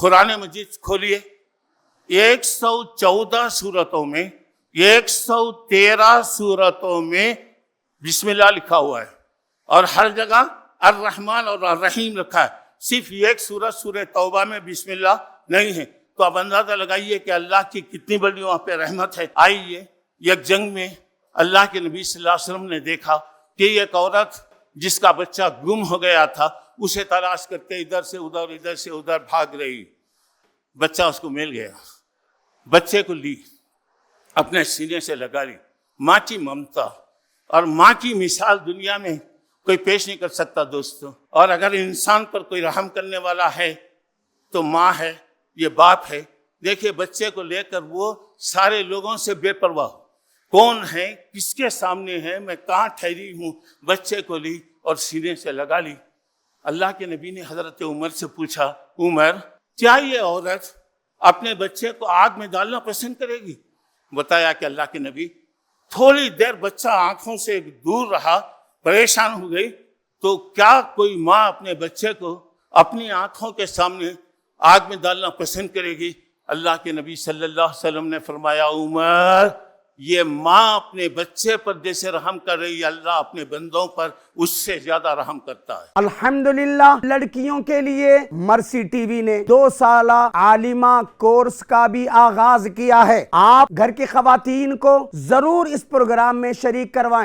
قرآن مجید کھولیے، 114 صورتوں میں 113 صورتوں میں بسم اللہ لکھا ہوا ہے، اور ہر جگہ الرحمن اور الرحیم رکھا ہے۔ صرف ایک سورت سورہ توبہ میں بسم اللہ نہیں ہے۔ تو آپ اندازہ لگائیے کہ اللہ کی کتنی بڑی وہاں پہ رحمت ہے۔ آئیے، ایک جنگ میں اللہ کے نبی صلی اللہ علیہ وسلم نے دیکھا کہ ایک عورت جس کا بچہ گم ہو گیا تھا، اسے تلاش کرتے ادھر سے ادھر بھاگ رہی۔ بچہ اس کو مل گیا، بچے کو لی، اپنے سینے سے لگا لی۔ ماں کی ممتا اور ماں کی مثال دنیا میں کوئی پیش نہیں کر سکتا دوستو۔ اور اگر انسان پر کوئی رحم کرنے والا ہے تو ماں ہے، یہ باپ ہے۔ دیکھیے بچے کو لے کر وہ سارے لوگوں سے بے پرواہ، کون ہے، کس کے سامنے ہے، میں کہاں ٹھہری ہوں، بچے کو لی اور سینے سے لگا لی۔ اللہ کے نبی نے حضرت عمر سے پوچھا، عمر کیا یہ عورت اپنے بچے کو آگ میں ڈالنا پسند کرے گی؟ بتایا کہ اللہ کے نبی تھوڑی دیر بچہ آنکھوں سے دور رہا، پریشان ہو گئی، تو کیا کوئی ماں اپنے بچے کو اپنی آنکھوں کے سامنے آگ میں ڈالنا پسند کرے گی؟ اللہ کے نبی صلی اللہ علیہ وسلم نے فرمایا، عمر یہ ماں اپنے بچے پر جیسے رحم کر رہی ہے، اللہ اپنے بندوں پر اس سے زیادہ رحم کرتا ہے۔ الحمدللہ لڑکیوں کے لیے مرسی ٹی وی نے 2 سالہ عالمہ کورس کا بھی آغاز کیا ہے۔ آپ گھر کی خواتین کو ضرور اس پروگرام میں شریک کروائیں۔